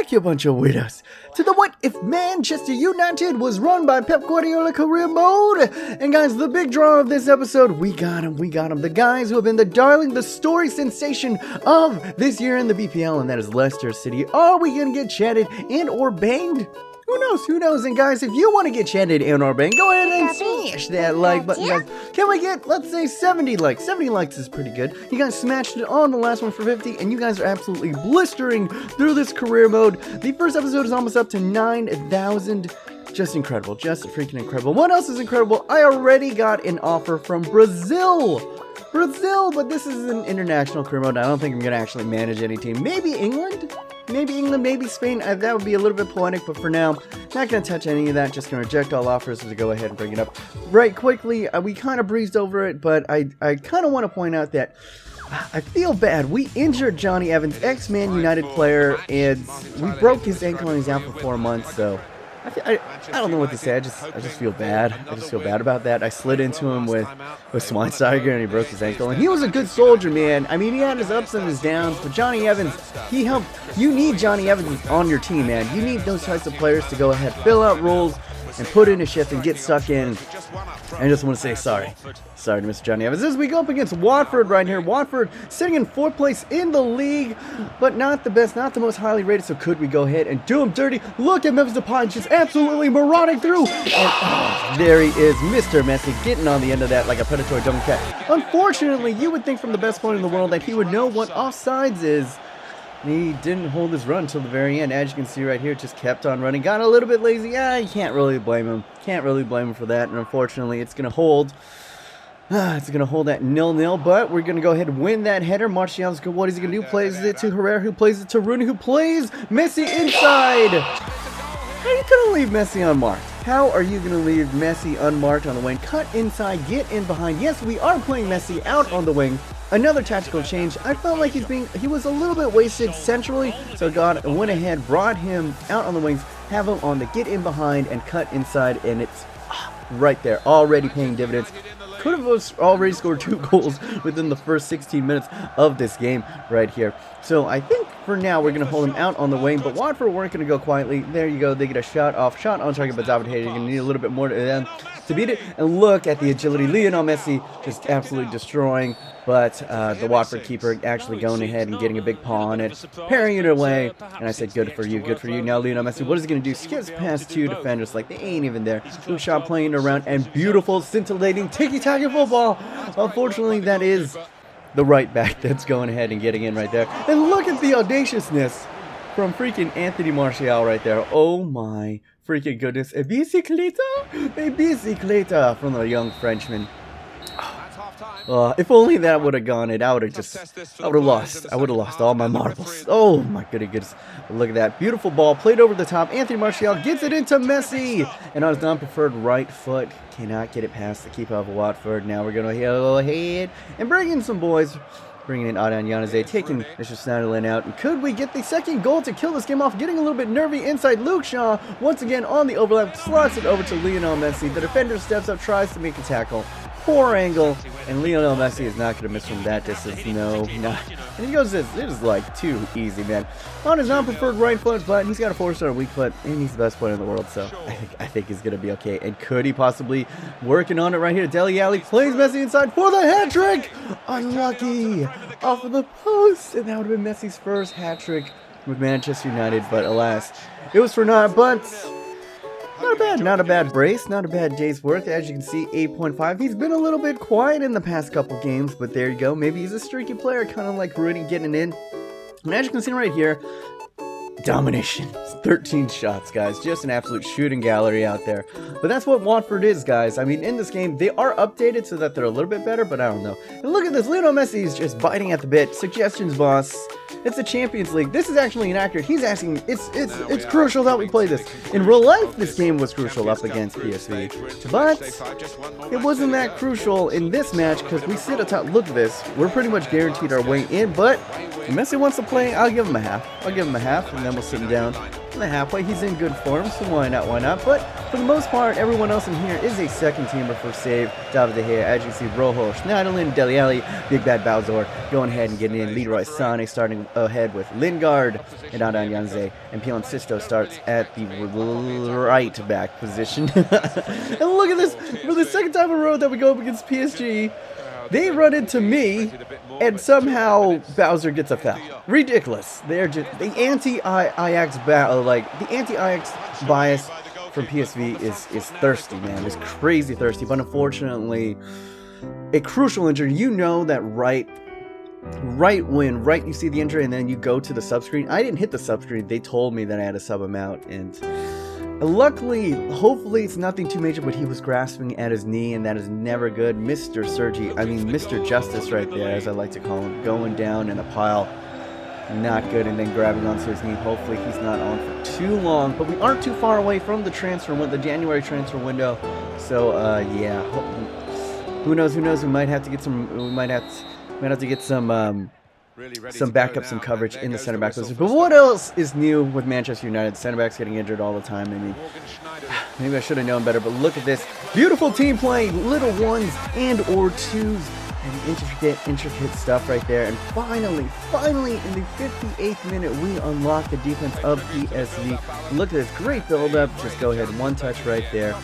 back, you bunch of weirdos, to the What If Manchester United was run by Pep Guardiola career mode. And guys, the big draw of this episode, we got him. The guys who have been the darling, the story sensation of this year in the BPL, and that is Leicester City. Are we going to get chatted and or banged? Who knows? And guys, if you want to get chatted and or banged, go ahead and smash that like button, guys. Can we get, let's say, 70 likes? 70 likes is pretty good. You guys smashed it on the last one for 50, and you guys are absolutely blistering through this career mode. The first episode is almost up to 9,000. Just incredible. Just freaking incredible. What else is incredible? I already got an offer from Brazil, but this is an international career mode. I don't think I'm going to actually manage any team. Maybe England, maybe Spain. That would be a little bit poetic, but for now, not going to touch any of that. Just going to reject all offers to go ahead and bring it up right quickly. We kind of breezed over it, but I kind of want to point out that I feel bad. We injured Johnny Evans, ex-Man United player, and we broke his ankle and he's out for 4 months, so I don't know what to say. I just feel bad. I just feel bad about that. I slid into him with Schweinsteiger and he broke his ankle. And he was a good soldier, man. I mean, he had his ups and his downs, but Johnny Evans, he helped. You need Johnny Evans on your team, man. You need those types of players to go ahead, fill out roles, and put in a shift and get stuck in. I just want to say sorry. Sorry to Mr. Johnny Evans. As we go up against Watford right here. Watford sitting in 4th place in the league, but not the best, not the most highly rated. So could we go ahead and do him dirty? Look at Memphis Depay just absolutely marauding through. And there he is, Mr. Messi, getting on the end of that like a predatory dumb cat. Unfortunately, you would think from the best player in the world that he would know what offsides is. He didn't hold his run until the very end. As you can see right here, just kept on running. Got a little bit lazy. Yeah, you can't really blame him. Can't really blame him for that. And unfortunately, it's going to hold. It's going to hold at 0-0, but we're going to go ahead and win that header. Martial's good. What is he going to do? Plays it to Herrera, who plays it to Rooney, who plays Messi inside. How are you going to leave Messi unmarked? How are you going to leave Messi unmarked on the wing? Cut inside, get in behind. Yes, we are playing Messi out on the wing. Another tactical change. I felt like he was a little bit wasted centrally, so God went ahead, brought him out on the wings, have him on the get in behind and cut inside, and it's right there, already paying dividends. Could have already scored 2 goals within the first 16 minutes of this game right here. So I think for now we're going to hold him out on the wing, but Watford weren't going to go quietly. There you go. They get a shot on target, but David Hayes, you're going to need a little bit more to them to beat it. And look at the agility. Lionel Messi just absolutely destroying, but the Watford keeper actually going ahead and getting a big paw on it, parrying it away. And I said, good for you, good for you. Now Lionel Messi, what is he going to do? Skips past 2 defenders like they ain't even there. Blue shot playing it around, and beautiful, scintillating, tiki-taka football. Unfortunately, that is the right back that's going ahead and getting in right there. And look at the audaciousness from freaking Anthony Martial right there. Oh my freaking goodness. A bicicleta from the young Frenchman. If only that would have gone in, I would have lost all my marbles. Oh my goodness. Look at that. Beautiful ball played over the top. Anthony Martial gets it into Messi. And on his non-preferred right foot, cannot get it past the keeper of Watford. Now we're going to go ahead and bring in some boys. Bringing in Adnan Januzaj, taking Mr. Snyderland out. And could we get the second goal to kill this game off? Getting a little bit nervy inside. Luke Shaw, once again on the overlap, slots it over to Lionel Messi. The defender steps up, tries to make a tackle. Poor angle, and Lionel Messi is not going to miss from that distance. No, not. And he goes, this is like too easy, man. On his non-preferred right foot, but he's got a 4-star weak foot, and he's the best player in the world, so I think he's going to be okay. And could he possibly working on it right here? Dele Alli plays Messi inside for the hat-trick. Unlucky off of the post, and that would have been Messi's first hat-trick with Manchester United, but alas, it was for naught. But not a bad brace, not a bad day's work. As you can see, 8.5. He's been a little bit quiet in the past couple games, but there you go. Maybe he's a streaky player, kind of like Rudy getting in. And as you can see right here, domination. 13 shots, guys. Just an absolute shooting gallery out there. But that's what Watford is, guys. I mean, in this game, they are updated so that they're a little bit better, but I don't know. And look at this. Lionel Messi is just biting at the bit. Suggestions, boss. It's the Champions League. This is actually inaccurate. He's asking, it's crucial that we play this. In real life, this game was crucial up against PSV. But it wasn't that crucial in this match because we sit atop. Look at this. We're pretty much guaranteed our way in, but if Messi wants to play, I'll give him a half. I'll give him a half, and then we'll sit him down. from the halfway. He's in good form, so why not, why not? But for the most part, everyone else in here is a second teamer for save. David De Gea, as you see, Rojo, Schneiderlin, Dele Alli, Big Bad Bowser going ahead and getting in. Leroy Sané starting ahead with Lingard and Adnan Januzaj. And Pion Sisto starts at the right back position. And look at this, for the second time in a row that we go up against PSG, they run into me, and somehow Bowser gets a foul. Ridiculous. They're just the anti-Ajax bias from PSV is thirsty, man. It's crazy thirsty. But unfortunately, a crucial injury. You know that right when you see the injury, and then you go to the sub screen. I didn't hit the sub screen. They told me that I had to sub him out, and luckily, hopefully it's nothing too major, but he was grasping at his knee, and that is never good. Mr. Justice right there, as I like to call him, going down in a pile. Not good, and then grabbing onto his knee. Hopefully he's not on for too long, but we aren't too far away from the January transfer window. So, yeah. Who knows? We might have to get some, some backup, some coverage in the center back position. But what else is new with Manchester United? Center backs getting injured all the time. Maybe I should have known better. But look at this beautiful team playing, little ones and or twos, and intricate stuff right there. And finally, in the 58th minute, we unlock the defense of PSV. Look at this great build-up. Just go ahead, one touch right there,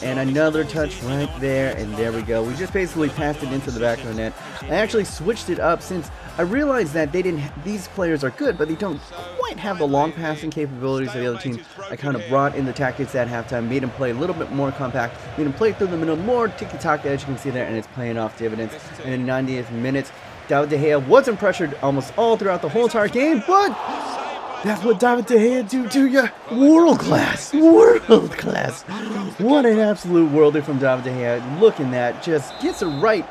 and another touch right there, and there we go. We just basically passed it into the back of the net. I actually switched it up since I realized that these players are good, but they don't quite have the long passing capabilities of the other team. I kind of brought in the tactics at halftime, made them play a little bit more compact, made them play through the middle, more tiki-taka, as you can see there, and it's paying off dividends. And in the 90th minute, David De Gea wasn't pressured almost all throughout the whole entire game, but that's what David De Gea do to you. World class. What an absolute worlder from David De Gea. Looking that, just gets it right.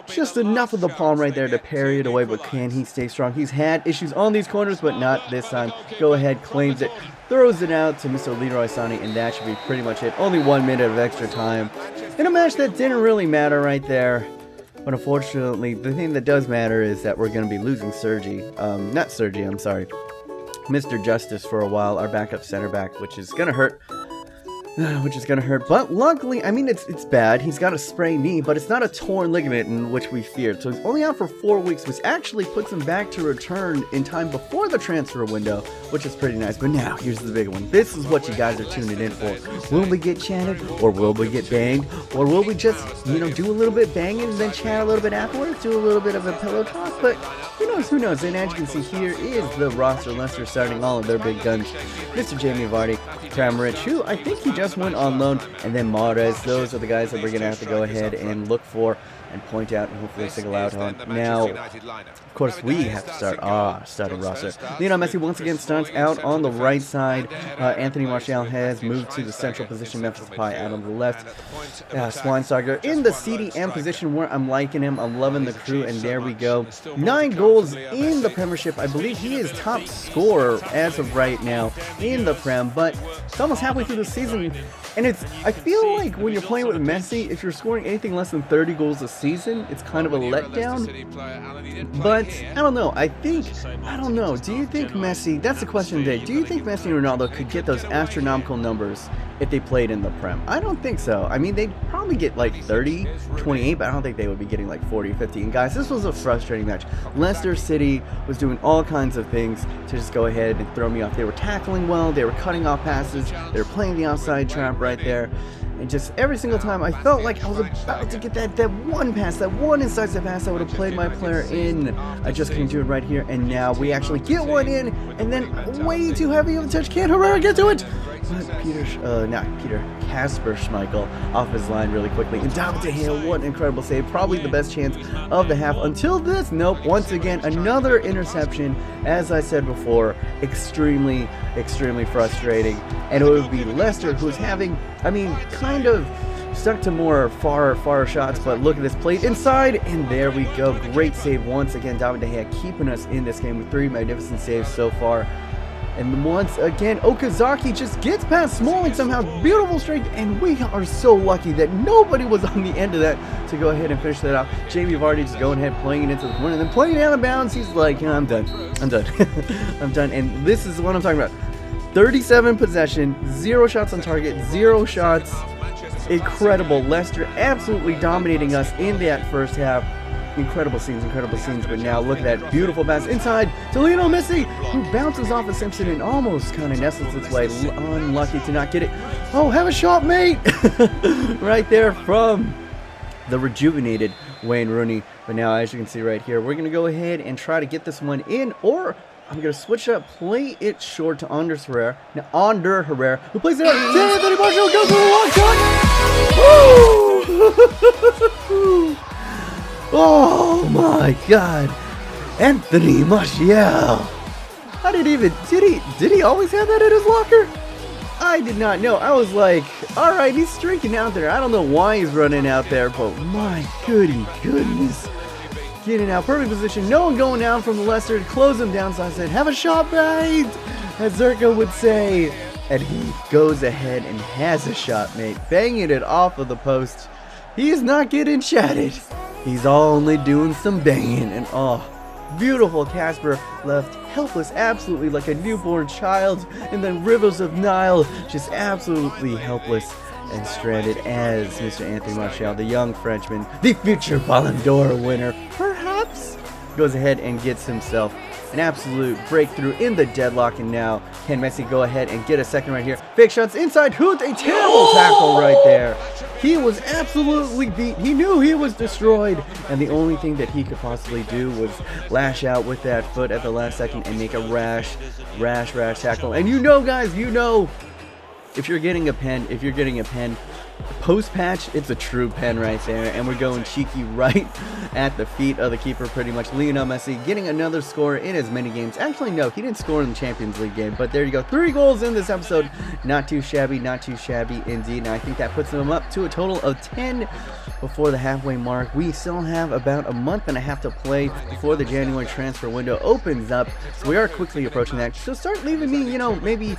Just enough of the palm right there to parry it away, but can he stay strong? He's had issues on these corners, but not this time. Go ahead, claims it, throws it out to Mr. Leroy Sané, and that should be pretty much it. Only 1 minute of extra time in a match that didn't really matter right there. But unfortunately, the thing that does matter is that we're going to be losing Mr. Justice for a while, our backup center back, which is going to hurt. But luckily, it's bad. He's got a sprained knee, but it's not a torn ligament, in which we feared. So he's only out for 4 weeks, which actually puts him back to return in time before the transfer window, which is pretty nice. But now, here's the big one. This is what you guys are tuning in for. Will we get chatted, or will we get banged, or will we just, do a little bit banging and then chat a little bit afterwards, do a little bit of a pillow talk? But who knows? And as you can see, here is the roster. Leicester starting all of their big guns. Mr. Jamie Vardy, Kramaric, who I think he just went on loan, and then Mahrez. Those are the guys that we're going to have to go ahead and look for and point out and hopefully single out on. Now, of course, we have to start starting roster. Lionel Messi once again starts out on the right side. Anthony Martial has moved to the central position. Memphis Depay out on the left. Schweinsteiger in the CDM position where I'm liking him. I'm loving the crew, and there we go. 9 goals in the Premiership. I believe he is top scorer as of right now in the Prem, but it's almost halfway through the season. And I feel like when you're playing with Messi, if you're scoring anything less than 30 goals a season, it's kind of a letdown. But I don't know. I don't know. Do you think Messi, that's the question today, do you think Messi and Ronaldo could get those astronomical numbers if they played in the Prem? I don't think so. They'd probably get like 30, 28, but I don't think they would be getting like 40, 50. And guys, this was a frustrating match. Leicester City was doing all kinds of things to just go ahead and throw me off. They were tackling well, they were cutting off passes, they were playing the outside trap right there. And just every single time I felt like I was about to get that one pass, that one incisive pass that would have played my player in. I just couldn't do it right here, and now we actually get one in, and then way too heavy of a touch. Can't Herrera get to it? Kasper Schmeichel off his line really quickly. And David De Gea, what an incredible save. Probably the best chance of the half until this. Nope, once again, another interception. As I said before, extremely frustrating. And it would be Leicester who's having, kind of stuck to more far shots, but look at this, played inside, and there we go. Great save once again. David De Gea keeping us in this game with 3 magnificent saves so far. And once again, Okazaki just gets past Smalling somehow. Beautiful strike, and we are so lucky that nobody was on the end of that to go ahead and finish that out. Jamie Vardy just going ahead, playing it into the corner, and then playing it out of bounds. He's like, I'm done. I'm done. I'm done. And this is what I'm talking about. 37 possession, 0 shots on target, 0 shots. Incredible. Leicester absolutely dominating us in that first half. Incredible scenes, but now look at that beautiful pass inside to Lionel Messi, who bounces off of Simpson and almost kind of nestles its way. Unlucky to not get it. Oh, have a shot, mate! Right there from the rejuvenated Wayne Rooney. But now, as you can see right here, we're going to go ahead and try to get this one in, or I'm going to switch up, play it short to Anders Herrera. Now, Ander Herrera, who plays it out. Anthony Martial goes for a long shot! Woo! Oh my God, Anthony Martial! Did he always have that in his locker? I did not know. I was like, all right, he's streaking out there. I don't know why he's running out there, but my goodness. Getting out, perfect position. No one going down from the Leicester to close him down. So I said, have a shot, mate, as Zerka would say. And he goes ahead and has a shot, mate, banging it off of the post. He is not getting chatted. He's only doing some banging, and oh, beautiful Casper left helpless, absolutely like a newborn child in the rivers of Nile, just absolutely helpless and stranded as Mr. Anthony Martial, the young Frenchman, the future Ballon d'Or winner, perhaps, goes ahead and gets himself an absolute breakthrough in the deadlock. And now can Messi go ahead and get a second right here? Fake shots inside. Hoot, a terrible tackle right there. He was absolutely beat. He knew he was destroyed, and the only thing that he could possibly do was lash out with that foot at the last second and make a rash tackle. And you know, guys, you know, if you're getting a pen, post-patch, it's a true pen right there, and we're going cheeky right at the feet of the keeper pretty much. Lionel Messi getting another score in as many games. Actually, no, he didn't score in the Champions League game, but there you go. 3 goals in this episode. Not too shabby indeed, and I think that puts him up to a total of 10 before the halfway mark. We still have about a month and a half to play before the January transfer window opens up, so we are quickly approaching that. So start leaving me, you know, maybe,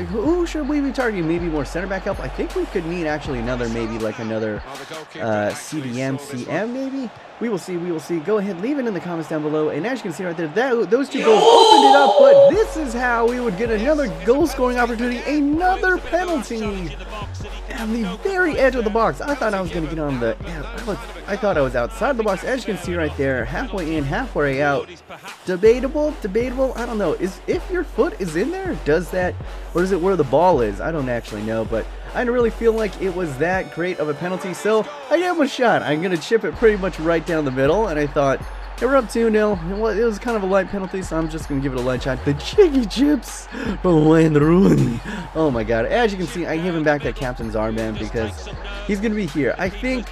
who should we be targeting? Maybe more center back help. I think we could need actually another CDM, CM maybe? We will see. Go ahead, leave it in the comments down below. And as you can see right there, those 2 goals opened it up, but this is how we would get another goal scoring opportunity, another penalty at the very edge of the box. I thought I was going to get on the, I thought I was outside the box. As you can see right there, halfway in, halfway out. Debatable, I don't know. If your foot is in there, does that, or is it where the ball is? I don't actually know, but I didn't really feel like it was that great of a penalty, so I gave him a shot. I'm going to chip it pretty much right down the middle, and I thought, hey, we're up 2-0. It was kind of a light penalty, so I'm just going to give it a light shot. The cheeky chips from Wayne Rooney. Oh my God. As you can see, I gave him back that captain's armband because he's going to be here. I think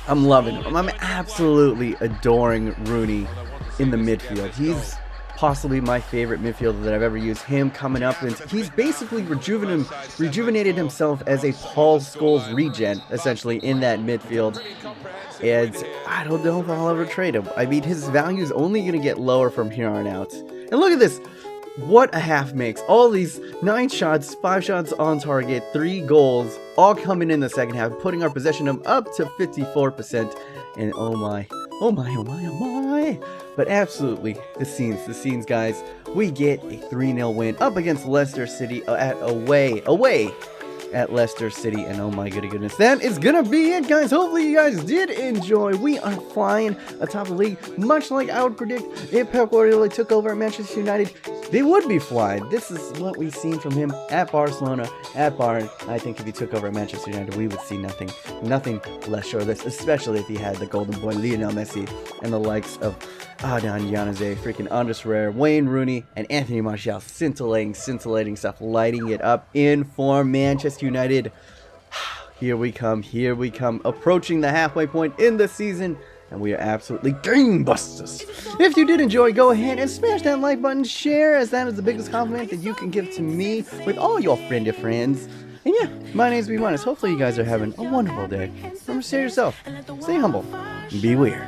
I'm loving him. I'm absolutely adoring Rooney in the midfield. He's possibly my favorite midfielder that I've ever used. Him coming up, and he's basically rejuvenated himself as a Paul Scholes regen, essentially, in that midfield. And I don't know if I'll ever trade him. I mean, his value is only going to get lower from here on out. And look at this. What a half makes. All these 9 shots, 5 shots on target, 3 goals, all coming in the second half, putting our possession up to 54%. And oh my. But absolutely, the scenes, guys. We get a 3-0 win up against Leicester City away at Leicester City, and oh my goodness, that is gonna be it, guys. Hopefully you guys did enjoy. We are flying atop the league, much like I would predict if Pep Guardiola took over at Manchester United. They would be flying. This is what we've seen from him at Barcelona, at Bayern. I think if he took over at Manchester United, we would see nothing less short of this, especially if he had the golden boy Lionel Messi and the likes of Adnan Januzaj, freaking Anders Herrera, Wayne Rooney, and Anthony Martial, scintillating stuff, lighting it up in form. Manchester United, here we come, approaching the halfway point in the season, and we are absolutely gangbusters. If you did enjoy, go ahead and smash that like button, share, as that is the biggest compliment that you can give to me with all your friends. And yeah, my name's EP9. Hopefully you guys are having a wonderful day. Remember to stay yourself, stay humble, be weird.